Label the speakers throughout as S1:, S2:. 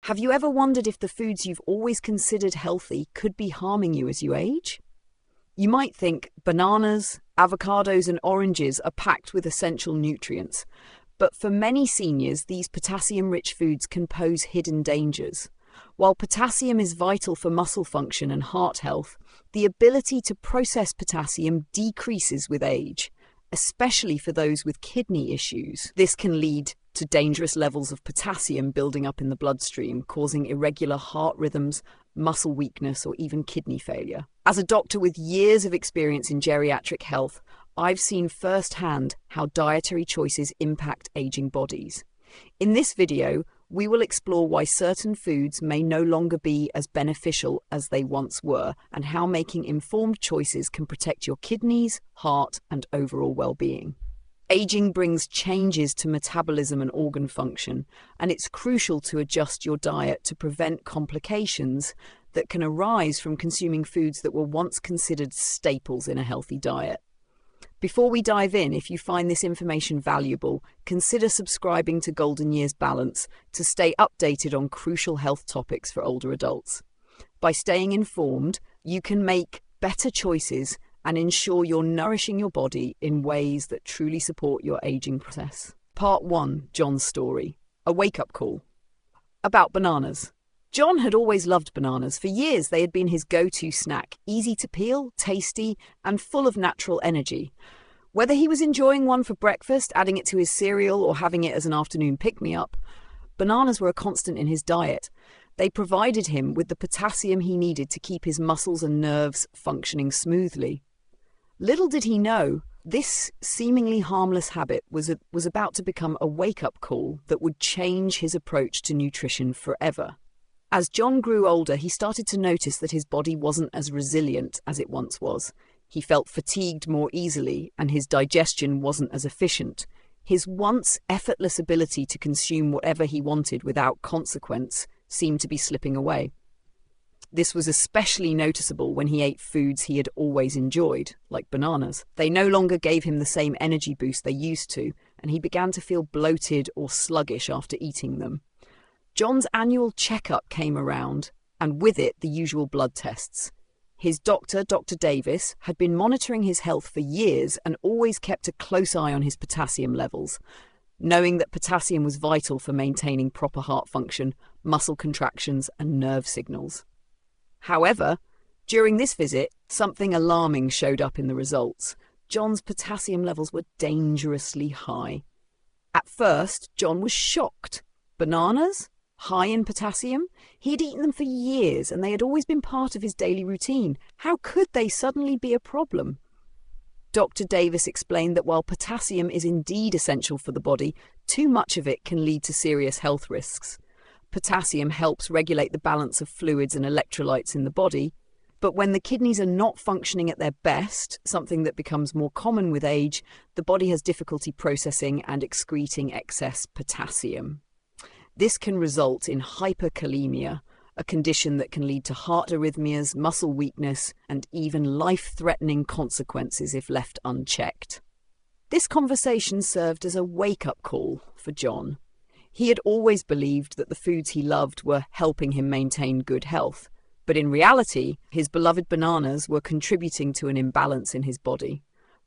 S1: Have you ever wondered if the foods you've always considered healthy could be harming you as you age? You might think bananas, avocados, and oranges are packed with essential nutrients, but for many seniors, these potassium-rich foods can pose hidden dangers. While potassium is vital for muscle function and heart health, the ability to process potassium decreases with age, especially for those with kidney issues. This can lead to dangerous levels of potassium building up in the bloodstream, causing irregular heart rhythms, muscle weakness, or even kidney failure. As a doctor with years of experience in geriatric health, I've seen firsthand how dietary choices impact aging bodies. In this video, we will explore why certain foods may no longer be as beneficial as they once were, and how making informed choices can protect your kidneys, heart, and overall well-being. Aging brings changes to metabolism and organ function, and it's crucial to adjust your diet to prevent complications that can arise from consuming foods that were once considered staples in a healthy diet. Before we dive in, if you find this information valuable, consider subscribing to Golden Years Balance to stay updated on crucial health topics for older adults. By staying informed, you can make better choices and ensure you're nourishing your body in ways that truly support your aging process. Part 1. John's story. A wake-up call. About bananas. John had always loved bananas. For years, they had been his go-to snack, easy to peel, tasty, and full of natural energy. Whether he was enjoying one for breakfast, adding it to his cereal, or having it as an afternoon pick-me-up, bananas were a constant in his diet. They provided him with the potassium he needed to keep his muscles and nerves functioning smoothly. Little did he know, this seemingly harmless habit was about to become a wake-up call that would change his approach to nutrition forever. As John grew older, he started to notice that his body wasn't as resilient as it once was. He felt fatigued more easily, and his digestion wasn't as efficient. His once effortless ability to consume whatever he wanted without consequence seemed to be slipping away. This was especially noticeable when he ate foods he had always enjoyed, like bananas. They no longer gave him the same energy boost they used to, and he began to feel bloated or sluggish after eating them. John's annual checkup came around, and with it the usual blood tests. His doctor, Dr. Davis, had been monitoring his health for years and always kept a close eye on his potassium levels, knowing that potassium was vital for maintaining proper heart function, muscle contractions, and nerve signals. However, during this visit, something alarming showed up in the results. John's potassium levels were dangerously high. At first, John was shocked. Bananas? High in potassium? He had eaten them for years, and they had always been part of his daily routine. How could they suddenly be a problem? Dr. Davis explained that while potassium is indeed essential for the body, too much of it can lead to serious health risks. Potassium helps regulate the balance of fluids and electrolytes in the body, but when the kidneys are not functioning at their best, something that becomes more common with age, the body has difficulty processing and excreting excess potassium. This can result in hyperkalemia, a condition that can lead to heart arrhythmias, muscle weakness, and even life-threatening consequences if left unchecked. This conversation served as a wake-up call for John. He had always believed that the foods he loved were helping him maintain good health, but in reality, his beloved bananas were contributing to an imbalance in his body.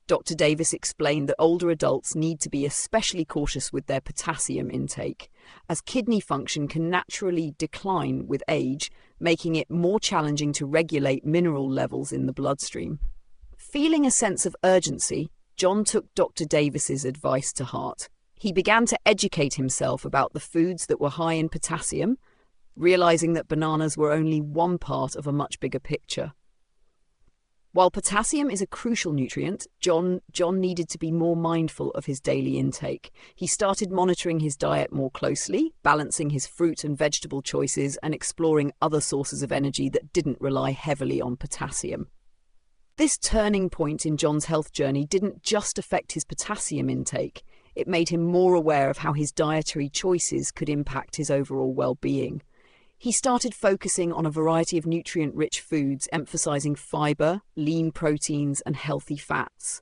S1: Dr. Davis explained that older adults need to be especially cautious with their potassium intake, as kidney function can naturally decline with age, making it more challenging to regulate mineral levels in the bloodstream. Feeling a sense of urgency, John took Dr. Davis's advice to heart. He began to educate himself about the foods that were high in potassium, realizing that bananas were only one part of a much bigger picture. While potassium is a crucial nutrient, John needed to be more mindful of his daily intake. He started monitoring his diet more closely, balancing his fruit and vegetable choices, and exploring other sources of energy that didn't rely heavily on potassium. This turning point in John's health journey didn't just affect his potassium intake. It made him more aware of how his dietary choices could impact his overall well-being. He started focusing on a variety of nutrient-rich foods, emphasizing fiber, lean proteins, and healthy fats.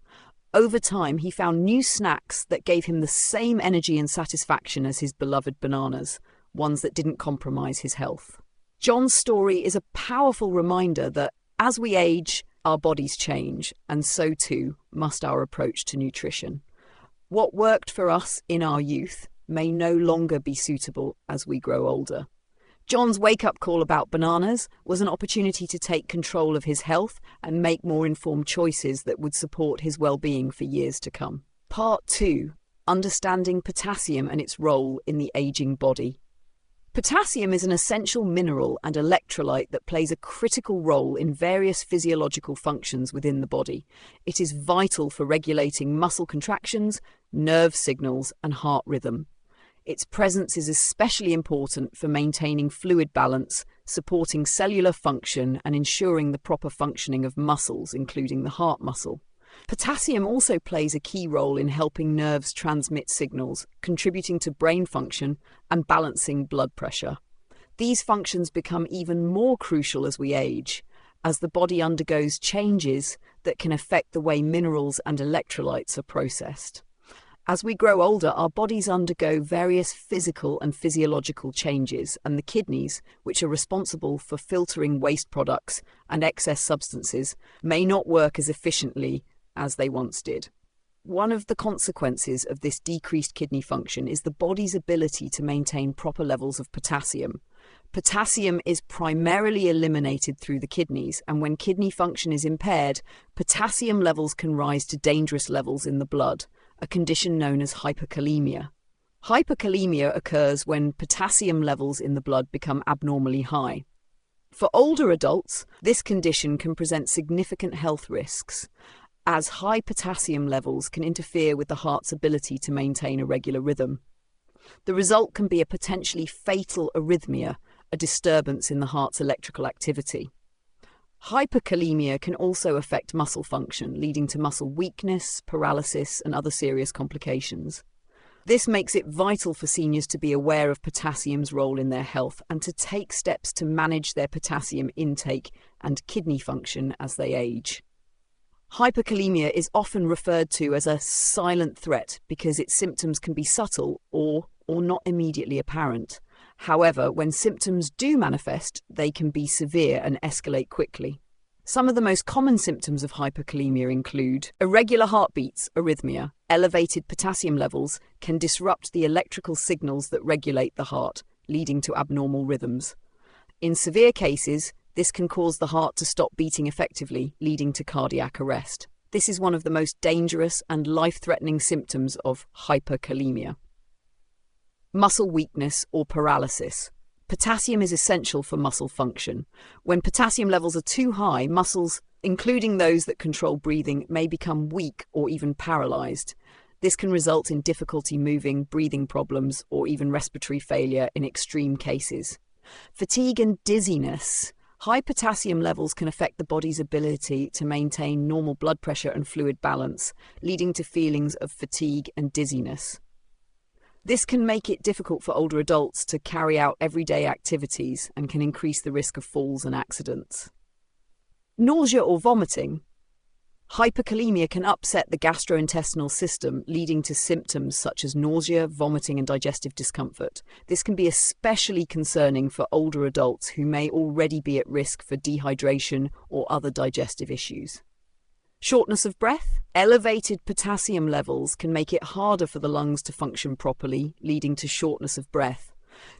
S1: Over time, he found new snacks that gave him the same energy and satisfaction as his beloved bananas, ones that didn't compromise his health. John's story is a powerful reminder that as we age, our bodies change, and so too must our approach to nutrition. What worked for us in our youth may no longer be suitable as we grow older. John's wake-up call about bananas was an opportunity to take control of his health and make more informed choices that would support his well-being for years to come. Part 2. Understanding potassium and its role in the aging body. Potassium is an essential mineral and electrolyte that plays a critical role in various physiological functions within the body. It is vital for regulating muscle contractions, nerve signals, and heart rhythm. Its presence is especially important for maintaining fluid balance, supporting cellular function, and ensuring the proper functioning of muscles, including the heart muscle. Potassium also plays a key role in helping nerves transmit signals, contributing to brain function and balancing blood pressure. These functions become even more crucial as we age, as the body undergoes changes that can affect the way minerals and electrolytes are processed. As we grow older, our bodies undergo various physical and physiological changes, and the kidneys, which are responsible for filtering waste products and excess substances, may not work as efficiently as they once did. One of the consequences of this decreased kidney function is the body's ability to maintain proper levels of potassium. Potassium is primarily eliminated through the kidneys, and when kidney function is impaired, potassium levels can rise to dangerous levels in the blood, a condition known as hyperkalemia. Hyperkalemia occurs when potassium levels in the blood become abnormally high. For older adults, this condition can present significant health risks, as high potassium levels can interfere with the heart's ability to maintain a regular rhythm. The result can be a potentially fatal arrhythmia, a disturbance in the heart's electrical activity. Hyperkalemia can also affect muscle function, leading to muscle weakness, paralysis, and other serious complications. This makes it vital for seniors to be aware of potassium's role in their health and to take steps to manage their potassium intake and kidney function as they age. Hyperkalemia is often referred to as a silent threat because its symptoms can be subtle or not immediately apparent. However, when symptoms do manifest, they can be severe and escalate quickly. Some of the most common symptoms of hyperkalemia include irregular heartbeats, arrhythmia. Elevated potassium levels can disrupt the electrical signals that regulate the heart, leading to abnormal rhythms. In severe cases, this can cause the heart to stop beating effectively, leading to cardiac arrest. This is one of the most dangerous and life-threatening symptoms of hyperkalemia. Muscle weakness or paralysis. Potassium is essential for muscle function. When potassium levels are too high, muscles, including those that control breathing, may become weak or even paralyzed. This can result in difficulty moving, breathing problems, or even respiratory failure in extreme cases. Fatigue and dizziness. High potassium levels can affect the body's ability to maintain normal blood pressure and fluid balance, leading to feelings of fatigue and dizziness. This can make it difficult for older adults to carry out everyday activities and can increase the risk of falls and accidents. Nausea or vomiting. Hyperkalemia can upset the gastrointestinal system, leading to symptoms such as nausea, vomiting, and digestive discomfort. This can be especially concerning for older adults who may already be at risk for dehydration or other digestive issues. Shortness of breath. Elevated potassium levels can make it harder for the lungs to function properly, leading to shortness of breath.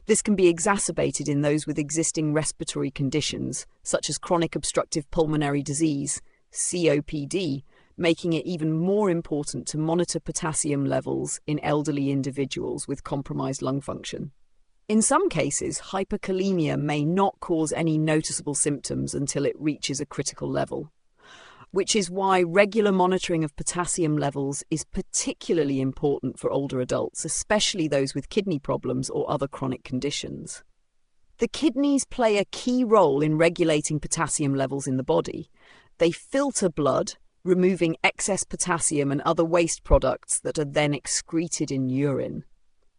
S1: This can be exacerbated in those with existing respiratory conditions, such as chronic obstructive pulmonary disease, COPD, making it even more important to monitor potassium levels in elderly individuals with compromised lung function. In some cases, hyperkalemia may not cause any noticeable symptoms until it reaches a critical level, which is why regular monitoring of potassium levels is particularly important for older adults, especially those with kidney problems or other chronic conditions. The kidneys play a key role in regulating potassium levels in the body. They filter blood, removing excess potassium and other waste products that are then excreted in urine.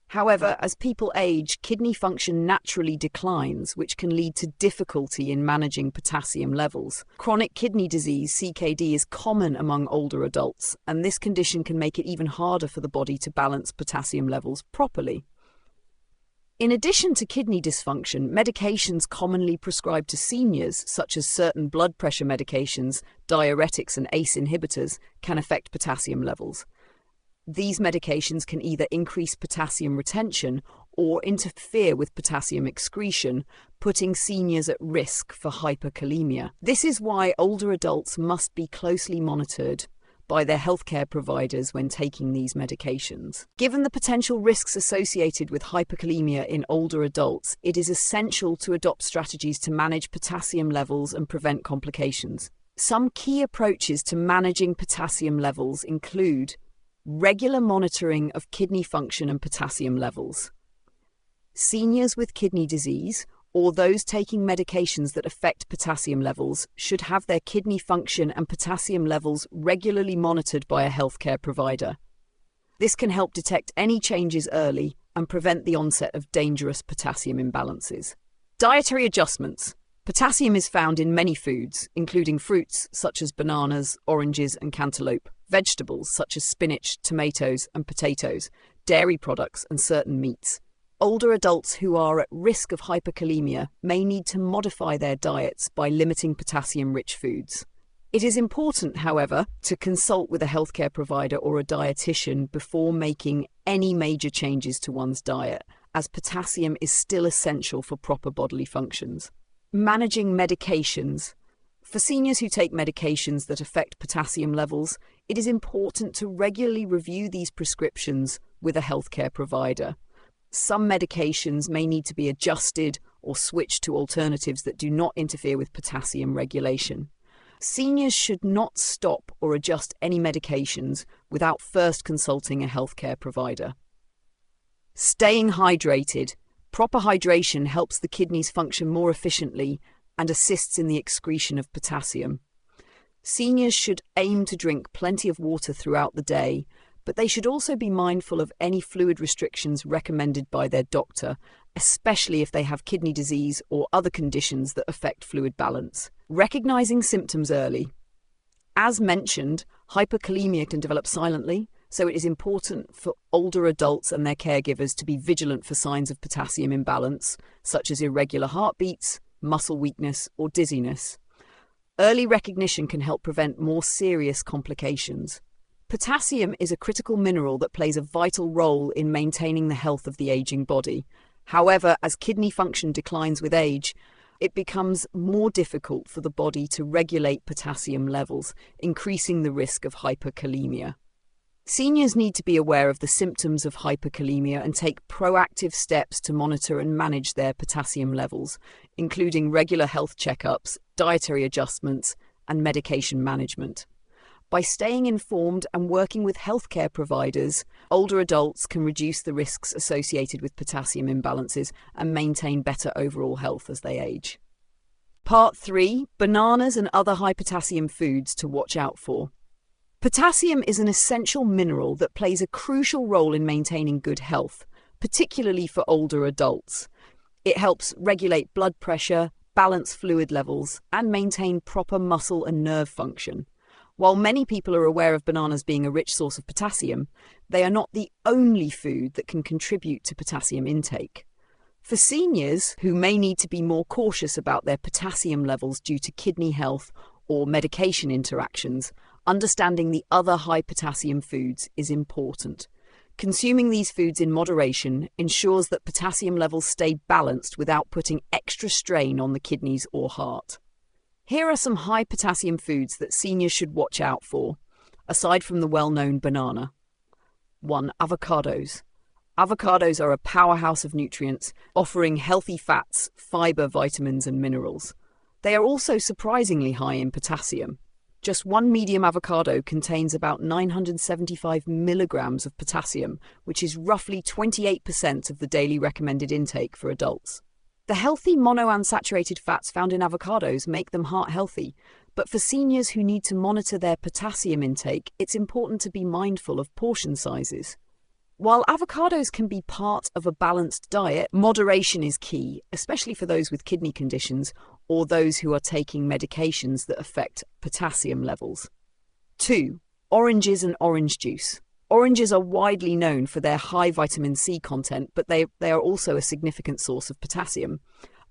S1: However, as people age, kidney function naturally declines, which can lead to difficulty in managing potassium levels. Chronic kidney disease, CKD, is common among older adults, and this condition can make it even harder for the body to balance potassium levels properly. In addition to kidney dysfunction, medications commonly prescribed to seniors, such as certain blood pressure medications, diuretics and ACE inhibitors, can affect potassium levels. These medications can either increase potassium retention or interfere with potassium excretion, putting seniors at risk for hyperkalemia. This is why older adults must be closely monitored by their healthcare providers when taking these medications. Given the potential risks associated with hyperkalemia in older adults, it is essential to adopt strategies to manage potassium levels and prevent complications. Some key approaches to managing potassium levels include regular monitoring of kidney function and potassium levels. Seniors with kidney disease or those taking medications that affect potassium levels should have their kidney function and potassium levels regularly monitored by a healthcare provider. This can help detect any changes early and prevent the onset of dangerous potassium imbalances. Dietary adjustments. Potassium is found in many foods, including fruits such as bananas, oranges, and cantaloupe, vegetables such as spinach, tomatoes, and potatoes, dairy products, and certain meats. Older adults who are at risk of hyperkalemia may need to modify their diets by limiting potassium-rich foods. It is important, however, to consult with a healthcare provider or a dietitian before making any major changes to one's diet, as potassium is still essential for proper bodily functions. Managing medications. For seniors who take medications that affect potassium levels, it is important to regularly review these prescriptions with a healthcare provider. Some medications may need to be adjusted or switched to alternatives that do not interfere with potassium regulation. Seniors should not stop or adjust any medications without first consulting a healthcare provider. Staying hydrated. Proper hydration helps the kidneys function more efficiently and assists in the excretion of potassium. Seniors should aim to drink plenty of water throughout the day, but they should also be mindful of any fluid restrictions recommended by their doctor, especially if they have kidney disease or other conditions that affect fluid balance. Recognizing symptoms early. As mentioned, hyperkalemia can develop silently, so it is important for older adults and their caregivers to be vigilant for signs of potassium imbalance, such as irregular heartbeats, muscle weakness, or dizziness. Early recognition can help prevent more serious complications. Potassium is a critical mineral that plays a vital role in maintaining the health of the aging body. However, as kidney function declines with age, it becomes more difficult for the body to regulate potassium levels, increasing the risk of hyperkalemia. Seniors need to be aware of the symptoms of hyperkalemia and take proactive steps to monitor and manage their potassium levels, including regular health checkups, dietary adjustments, and medication management. By staying informed and working with healthcare providers, older adults can reduce the risks associated with potassium imbalances and maintain better overall health as they age. Part 3. Bananas and other high potassium foods to watch out for. Potassium is an essential mineral that plays a crucial role in maintaining good health, particularly for older adults. It helps regulate blood pressure, balance fluid levels, and maintain proper muscle and nerve function. While many people are aware of bananas being a rich source of potassium, they are not the only food that can contribute to potassium intake. For seniors who may need to be more cautious about their potassium levels due to kidney health or medication interactions, understanding the other high potassium foods is important. Consuming these foods in moderation ensures that potassium levels stay balanced without putting extra strain on the kidneys or heart. Here are some high potassium foods that seniors should watch out for, aside from the well-known banana. 1. Avocados. Avocados are a powerhouse of nutrients, offering healthy fats, fiber, vitamins, and minerals. They are also surprisingly high in potassium. Just one medium avocado contains about 975 milligrams of potassium, which is roughly 28% of the daily recommended intake for adults. The healthy monounsaturated fats found in avocados make them heart healthy, but for seniors who need to monitor their potassium intake, it's important to be mindful of portion sizes. While avocados can be part of a balanced diet, moderation is key, especially for those with kidney conditions or those who are taking medications that affect potassium levels. 2. Oranges and orange juice. Oranges are widely known for their high vitamin C content, but they are also a significant source of potassium.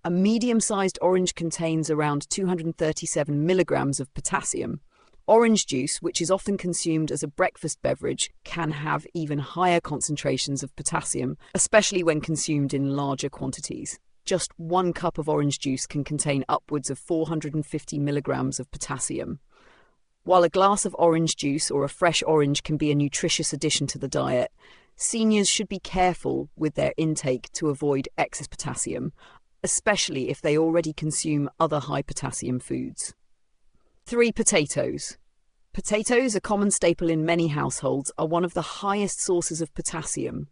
S1: A medium-sized orange contains around 237 milligrams of potassium. Orange juice, which is often consumed as a breakfast beverage, can have even higher concentrations of potassium, especially when consumed in larger quantities. Just 1 cup of orange juice can contain upwards of 450 milligrams of potassium. While a glass of orange juice or a fresh orange can be a nutritious addition to the diet, seniors should be careful with their intake to avoid excess potassium, especially if they already consume other high potassium foods. 3. Potatoes. Potatoes, a common staple in many households, are one of the highest sources of potassium.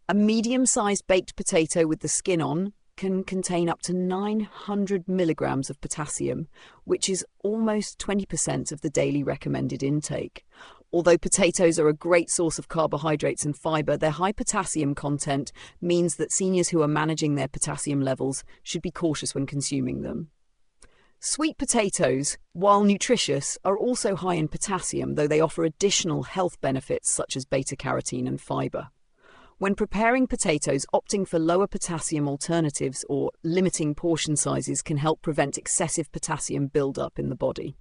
S1: A medium-sized baked potato with the skin on can contain up to 900 milligrams of potassium, which is almost 20% of the daily recommended intake. Although potatoes are a great source of carbohydrates and fiber, their high potassium content means that seniors who are managing their potassium levels should be cautious when consuming them. Sweet potatoes, while nutritious, are also high in potassium, though they offer additional health benefits such as beta-carotene and fiber. When preparing potatoes, opting for lower potassium alternatives or limiting portion sizes can help prevent excessive potassium buildup in the body.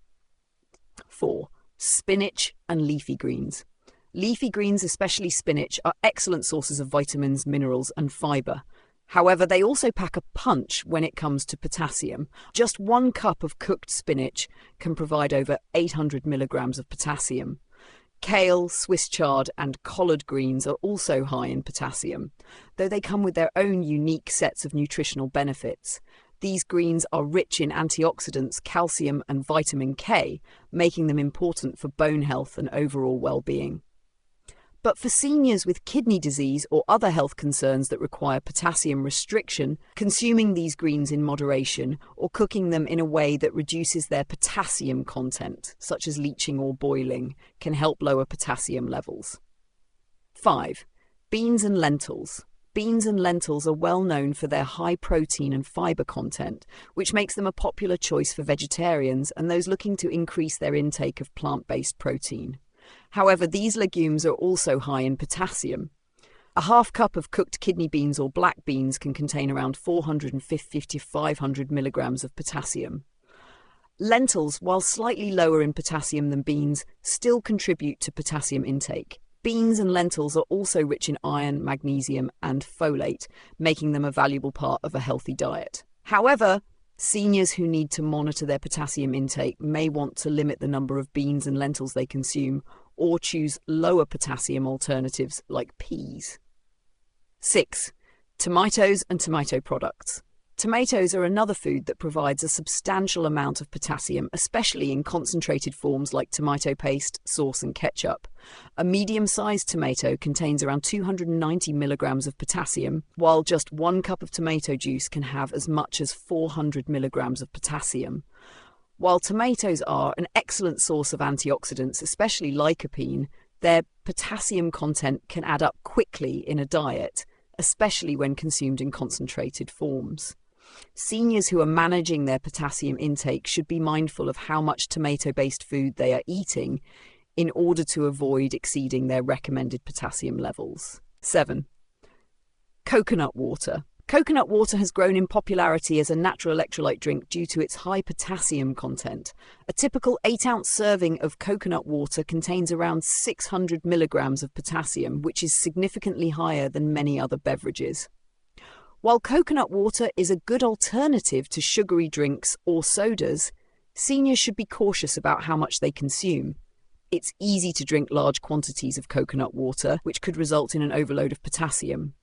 S1: 4. Spinach and leafy greens. Leafy greens, especially spinach, are excellent sources of vitamins, minerals, and fiber. However, they also pack a punch when it comes to potassium. Just 1 cup of cooked spinach can provide over 800 milligrams of potassium. Kale, Swiss chard, and collard greens are also high in potassium, though they come with their own unique sets of nutritional benefits. These greens are rich in antioxidants, calcium, and vitamin K, making them important for bone health and overall well-being. But for seniors with kidney disease or other health concerns that require potassium restriction, consuming these greens in moderation or cooking them in a way that reduces their potassium content, such as leaching or boiling, can help lower potassium levels. 5. Beans and lentils. Beans and lentils are well known for their high protein and fiber content, which makes them a popular choice for vegetarians and those looking to increase their intake of plant-based protein. However, these legumes are also high in potassium. A half cup of cooked kidney beans or black beans can contain around 450 to 500 milligrams of potassium. Lentils, while slightly lower in potassium than beans, still contribute to potassium intake. Beans and lentils are also rich in iron, magnesium, and folate, making them a valuable part of a healthy diet. However, seniors who need to monitor their potassium intake may want to limit the number of beans and lentils they consume or choose lower potassium alternatives like peas. 6. Tomatoes and tomato products. Tomatoes are another food that provides a substantial amount of potassium, especially in concentrated forms like tomato paste, sauce, and ketchup. A medium-sized tomato contains around 290 milligrams of potassium, while just 1 cup of tomato juice can have as much as 400 milligrams of potassium. While tomatoes are an excellent source of antioxidants, especially lycopene, their potassium content can add up quickly in a diet, especially when consumed in concentrated forms. Seniors who are managing their potassium intake should be mindful of how much tomato-based food they are eating in order to avoid exceeding their recommended potassium levels. 7. Coconut water. Coconut water has grown in popularity as a natural electrolyte drink due to its high potassium content. A typical 8-ounce serving of coconut water contains around 600 milligrams of potassium, which is significantly higher than many other beverages. While coconut water is a good alternative to sugary drinks or sodas, seniors should be cautious about how much they consume. It's easy to drink large quantities of coconut water, which could result in an overload of potassium.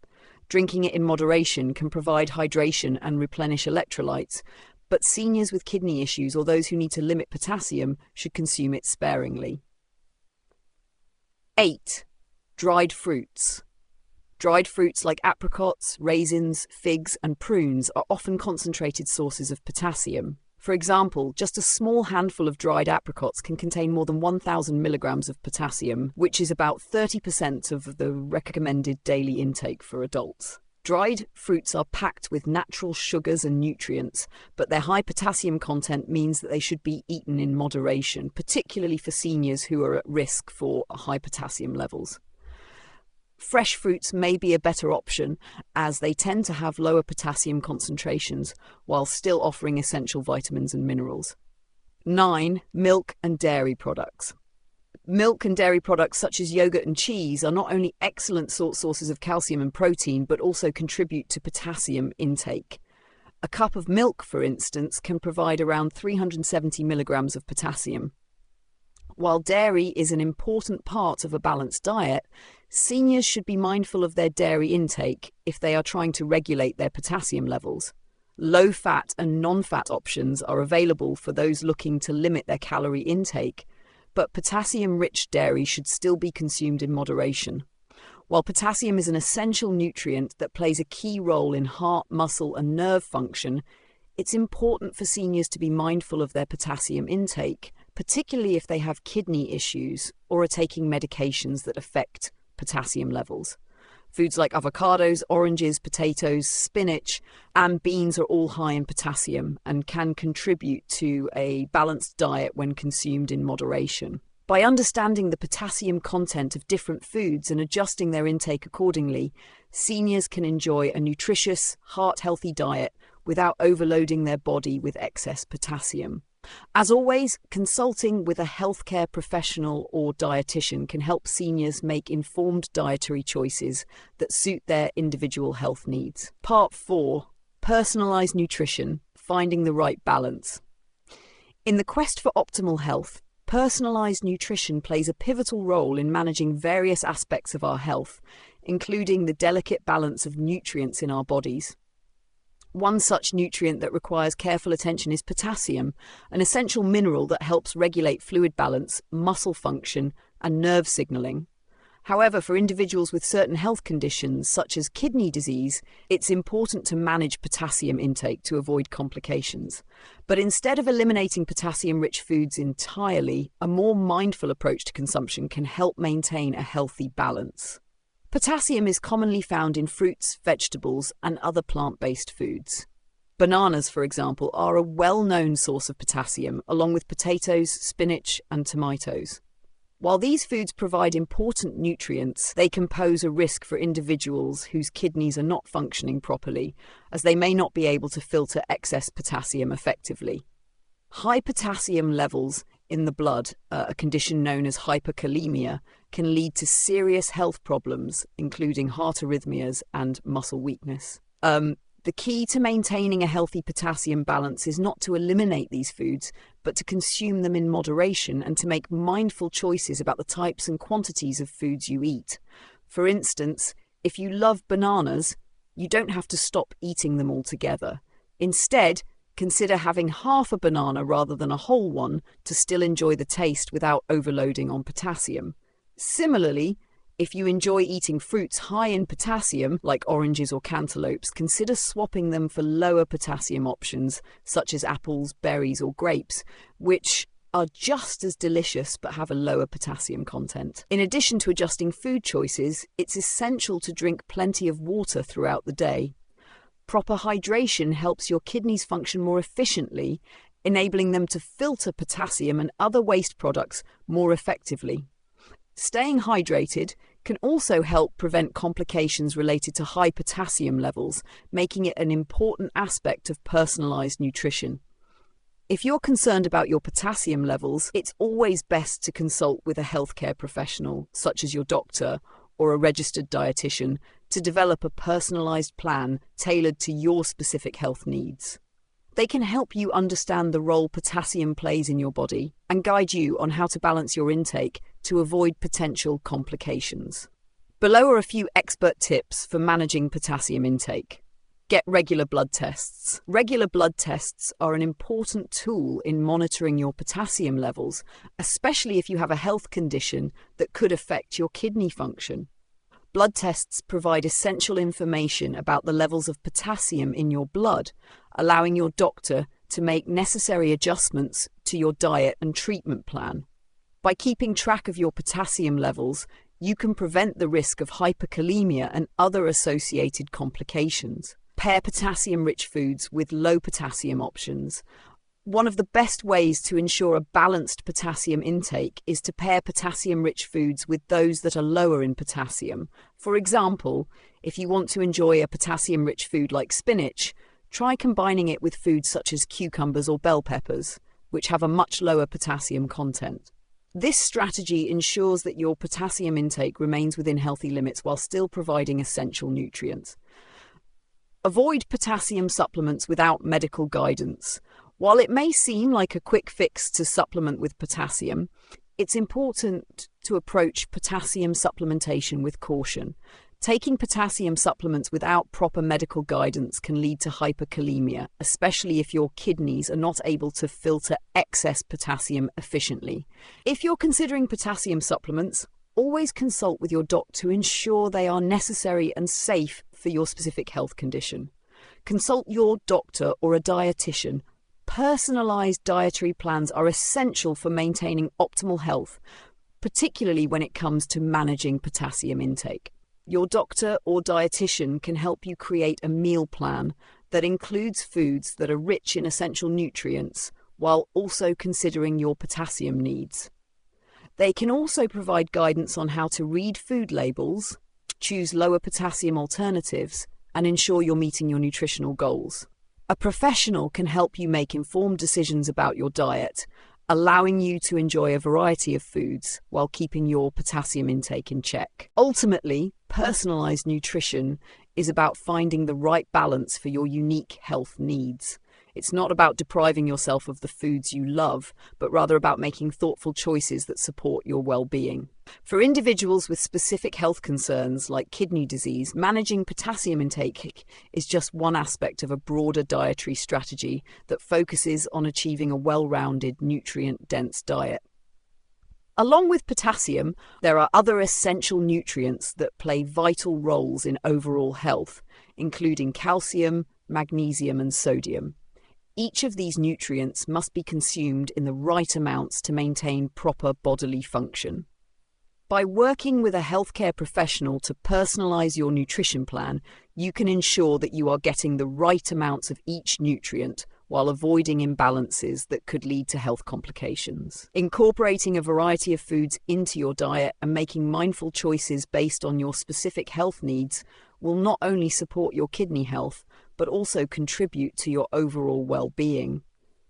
S1: Drinking it in moderation can provide hydration and replenish electrolytes, but seniors with kidney issues or those who need to limit potassium should consume it sparingly. 8. Dried fruits. Dried fruits like apricots, raisins, figs, and prunes are often concentrated sources of potassium. For example, just a small handful of dried apricots can contain more than 1,000 milligrams of potassium, which is about 30% of the recommended daily intake for adults. Dried fruits are packed with natural sugars and nutrients, but their high potassium content means that they should be eaten in moderation, particularly for seniors who are at risk for high potassium levels. Fresh fruits may be a better option as they tend to have lower potassium concentrations while still offering essential vitamins and minerals. 9. Milk and dairy products. Milk and dairy products such as yogurt and cheese are not only excellent sources of calcium and protein, but also contribute to potassium intake. A cup of milk, for instance, can provide around 370 milligrams of potassium. While dairy is an important part of a balanced diet, seniors should be mindful of their dairy intake if they are trying to regulate their potassium levels. Low-fat and non-fat options are available for those looking to limit their calorie intake, but potassium-rich dairy should still be consumed in moderation. While potassium is an essential nutrient that plays a key role in heart, muscle, and nerve function, it's important for seniors to be mindful of their potassium intake, particularly if they have kidney issues or are taking medications that affect potassium levels. Foods like avocados, oranges, potatoes, spinach, and beans are all high in potassium and can contribute to a balanced diet when consumed in moderation. By understanding the potassium content of different foods and adjusting their intake accordingly, seniors can enjoy a nutritious, heart-healthy diet without overloading their body with excess potassium. As always, consulting with a healthcare professional or dietitian can help seniors make informed dietary choices that suit their individual health needs. Part 4. Personalized nutrition, finding the right balance. In the quest for optimal health, personalized nutrition plays a pivotal role in managing various aspects of our health, including the delicate balance of nutrients in our bodies. One such nutrient that requires careful attention is potassium, an essential mineral that helps regulate fluid balance, muscle function, and nerve signaling. However, for individuals with certain health conditions, such as kidney disease, it's important to manage potassium intake to avoid complications. But instead of eliminating potassium-rich foods entirely, a more mindful approach to consumption can help maintain a healthy balance. Potassium is commonly found in fruits, vegetables, and other plant-based foods. Bananas, for example, are a well-known source of potassium, along with potatoes, spinach, and tomatoes. While these foods provide important nutrients, they can pose a risk for individuals whose kidneys are not functioning properly, as they may not be able to filter excess potassium effectively. High potassium levels in the blood, a condition known as hyperkalemia, can lead to serious health problems, including heart arrhythmias and muscle weakness. The key to maintaining a healthy potassium balance is not to eliminate these foods, but to consume them in moderation and to make mindful choices about the types and quantities of foods you eat. For instance, if you love bananas, you don't have to stop eating them altogether. Instead, consider having half a banana rather than a whole one to still enjoy the taste without overloading on potassium. Similarly, if you enjoy eating fruits high in potassium, like oranges or cantaloupes, consider swapping them for lower potassium options, such as apples, berries, or grapes, which are just as delicious but have a lower potassium content. In addition to adjusting food choices, it's essential to drink plenty of water throughout the day. Proper hydration helps your kidneys function more efficiently, enabling them to filter potassium and other waste products more effectively. Staying hydrated can also help prevent complications related to high potassium levels, making it an important aspect of personalized nutrition. If you're concerned about your potassium levels, it's always best to consult with a healthcare professional, such as your doctor or a registered dietitian, to develop a personalized plan tailored to your specific health needs. They can help you understand the role potassium plays in your body and guide you on how to balance your intake to avoid potential complications. Below are a few expert tips for managing potassium intake. Get regular blood tests. Regular blood tests are an important tool in monitoring your potassium levels, especially if you have a health condition that could affect your kidney function. Blood tests provide essential information about the levels of potassium in your blood, allowing your doctor to make necessary adjustments to your diet and treatment plan. By keeping track of your potassium levels, you can prevent the risk of hyperkalemia and other associated complications. Pair potassium-rich foods with low potassium options. One of the best ways to ensure a balanced potassium intake is to pair potassium-rich foods with those that are lower in potassium. For example, if you want to enjoy a potassium-rich food like spinach, try combining it with foods such as cucumbers or bell peppers, which have a much lower potassium content. This strategy ensures that your potassium intake remains within healthy limits while still providing essential nutrients. Avoid potassium supplements without medical guidance. While it may seem like a quick fix to supplement with potassium, it's important to approach potassium supplementation with caution. Taking potassium supplements without proper medical guidance can lead to hyperkalemia, especially if your kidneys are not able to filter excess potassium efficiently. If you're considering potassium supplements, always consult with your doctor to ensure they are necessary and safe for your specific health condition. Consult your doctor or a dietitian. Personalized dietary plans are essential for maintaining optimal health, particularly when it comes to managing potassium intake. Your doctor or dietitian can help you create a meal plan that includes foods that are rich in essential nutrients while also considering your potassium needs. They can also provide guidance on how to read food labels, choose lower potassium alternatives, and ensure you're meeting your nutritional goals. A professional can help you make informed decisions about your diet, allowing you to enjoy a variety of foods while keeping your potassium intake in check. Ultimately, personalized nutrition is about finding the right balance for your unique health needs. It's not about depriving yourself of the foods you love, but rather about making thoughtful choices that support your well-being. For individuals with specific health concerns like kidney disease, managing potassium intake is just one aspect of a broader dietary strategy that focuses on achieving a well-rounded, nutrient-dense diet. Along with potassium, there are other essential nutrients that play vital roles in overall health, including calcium, magnesium, and sodium. Each of these nutrients must be consumed in the right amounts to maintain proper bodily function. By working with a healthcare professional to personalize your nutrition plan, you can ensure that you are getting the right amounts of each nutrient while avoiding imbalances that could lead to health complications. Incorporating a variety of foods into your diet and making mindful choices based on your specific health needs will not only support your kidney health, but also contribute to your overall well-being.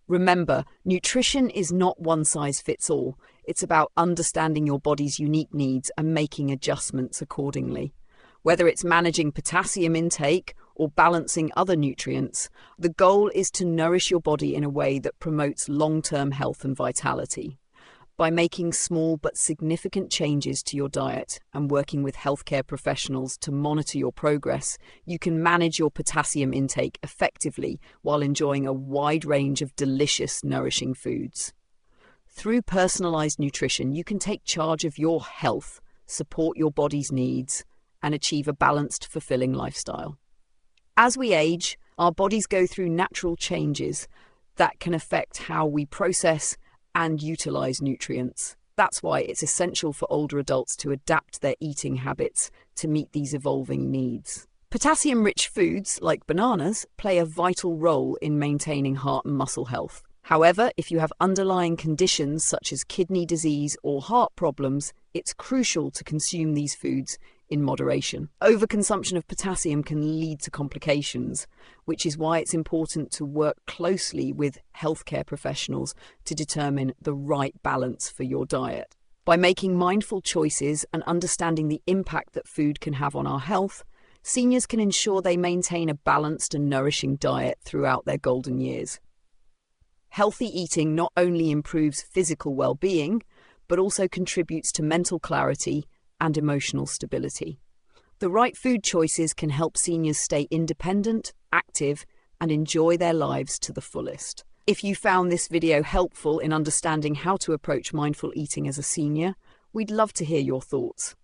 S1: Remember, nutrition is not one size fits all. It's about understanding your body's unique needs and making adjustments accordingly. Whether it's managing potassium intake or balancing other nutrients, the goal is to nourish your body in a way that promotes long-term health and vitality. By making small but significant changes to your diet and working with healthcare professionals to monitor your progress, you can manage your potassium intake effectively while enjoying a wide range of delicious, nourishing foods. Through personalized nutrition, you can take charge of your health, support your body's needs, and achieve a balanced, fulfilling lifestyle. As we age, our bodies go through natural changes that can affect how we process and utilize nutrients. That's why it's essential for older adults to adapt their eating habits to meet these evolving needs. Potassium-rich foods, like bananas, play a vital role in maintaining heart and muscle health. However, if you have underlying conditions such as kidney disease or heart problems, it's crucial to consume these foods in moderation. Overconsumption of potassium can lead to complications, which is why it's important to work closely with healthcare professionals to determine the right balance for your diet. By making mindful choices and understanding the impact that food can have on our health, seniors can ensure they maintain a balanced and nourishing diet throughout their golden years. Healthy eating not only improves physical well-being, but also contributes to mental clarity and emotional stability. The right food choices can help seniors stay independent, active, and enjoy their lives to the fullest. If you found this video helpful in understanding how to approach mindful eating as a senior, we'd love to hear your thoughts.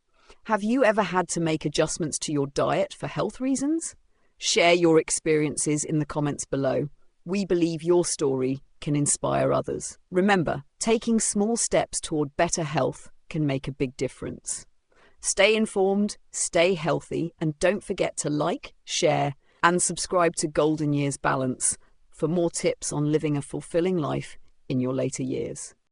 S1: Have you ever had to make adjustments to your diet for health reasons? Share your experiences in the comments below. We believe your story can inspire others. Remember, taking small steps toward better health can make a big difference. Stay informed, stay healthy, and don't forget to like, share, and subscribe to Golden Years Balance for more tips on living a fulfilling life in your later years.